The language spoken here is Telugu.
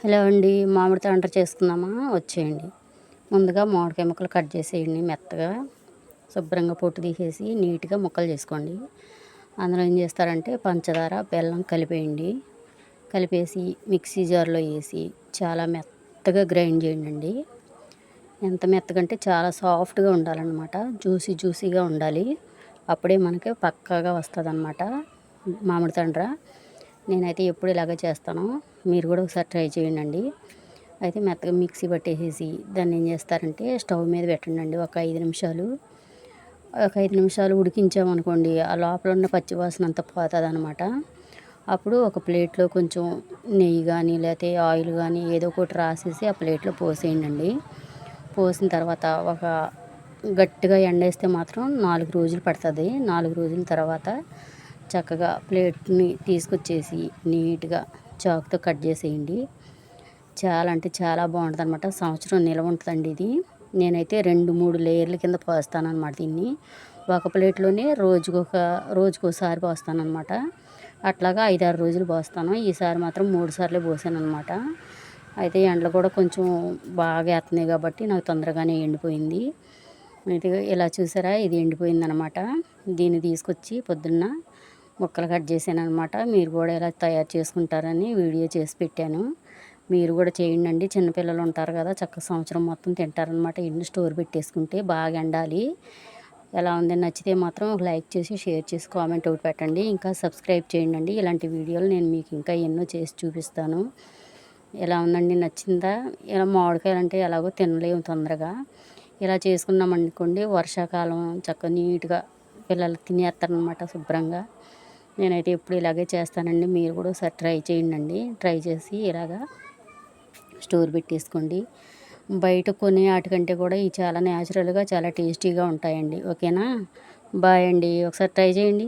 హలో అండి, మామిడి తాండ్ర చేసుకుందామా? వచ్చేయండి. ముందుగా మామిడికాయ ముక్కలు కట్ చేసేయండి మెత్తగా. శుభ్రంగా పొట్టు తీసేసి నీట్గా ముక్కలు చేసుకోండి. అందులో ఏం చేస్తారంటే పంచదార, బెల్లం కలిపేయండి. కలిపేసి మిక్సీ జార్లో వేసి చాలా మెత్తగా గ్రైండ్ చేయండి. ఎంత మెత్తగా అంటే చాలా సాఫ్ట్గా ఉండాలన్నమాట. జ్యూసీగా ఉండాలి. అప్పుడే మనకి పక్కాగా వస్తుందన్నమాట మామిడి తాండ్ర. నేనైతే ఎప్పుడు ఇలాగే చేస్తాను. మీరు కూడా ఒకసారి ట్రై చేయండి. అయితే మెత్తగా మిక్సీ పట్టేసేసి దాన్ని ఏం చేస్తారంటే స్టవ్ మీద పెట్టండి. ఒక 5 నిమిషాలు. ఒక 5 నిమిషాలు ఉడికించామనుకోండి, ఆ లోపల ఉన్న పచ్చివాసన అంతా పోతుందన్నమాట. అప్పుడు ఒక ప్లేట్లో కొంచెం నెయ్యి కానీ లేకపోతే ఆయిల్ కానీ ఏదో ఒకటి రాసేసి ఆ ప్లేట్లో పోసేయండి. పోసిన తర్వాత ఒక గట్టిగా ఎండేస్తే మాత్రం 4 రోజులు పడుతుంది. 4 రోజుల తర్వాత చక్కగా ప్లేట్ని తీసుకొచ్చేసి నీట్గా చాకుతో కట్ చేసేయండి. చాలా అంటే చాలా బాగుంటుంది అనమాట. సంవత్సరం నిల్వ ఉంటుందండి ఇది. నేనైతే 2-3 లేయర్ల కింద పోస్తానన్నమాట దీన్ని. ఒక ప్లేట్లోనే రోజుకోసారి పోస్తానన్నమాట. అట్లాగా 5-6 రోజులు పోస్తాను. ఈసారి మాత్రం 3 సార్లే పోసాను అనమాట. అయితే ఎండలు కూడా కొంచెం బాగా వేస్తున్నాయి కాబట్టి నాకు తొందరగానే ఎండిపోయింది. నీట్గా ఇలా చూసారా, ఇది ఎండిపోయిందనమాట. దీన్ని తీసుకొచ్చి పొద్దున్న ముక్కలు కట్ చేశాను అనమాట. మీరు కూడా ఇలా తయారు చేసుకుంటారని వీడియో చేసి పెట్టాను. మీరు కూడా చేయండి. చిన్నపిల్లలు ఉంటారు కదా, చక్కగా సంవత్సరం మొత్తం తింటారనమాట. ఎన్ని స్టోర్ పెట్టేసుకుంటే బాగా ఎండాలి. ఎలా ఉందని నచ్చితే మాత్రం లైక్ చేసి షేర్ చేసి కామెంట్ ఒకటి పెట్టండి. ఇంకా సబ్స్క్రైబ్ చేయండి. ఇలాంటి వీడియోలు నేను మీకు ఇంకా ఎన్నో చేసి చూపిస్తాను. ఎలా ఉందండి, నచ్చిందా? ఇలా మామిడికాయలు అంటే ఎలాగో తినలేము తొందరగా. ఇలా చేసుకున్నామనుకోండి, వర్షాకాలం చక్కగా నీట్గా పిల్లలు తినేస్తారనమాట శుభ్రంగా. నేనైతే ఎప్పుడు ఇలాగే చేస్తానండి. మీరు కూడా ఒకసారి ట్రై చేయండి. ట్రై చేసి ఇలాగా స్టోర్ పెట్టేసుకోండి. బయట కొనే వాటికంటే కూడా ఇవి చాలా న్యాచురల్గా చాలా టేస్టీగా ఉంటాయండి. ఓకేనా? బాయ్ అండి. ఒకసారి ట్రై చేయండి.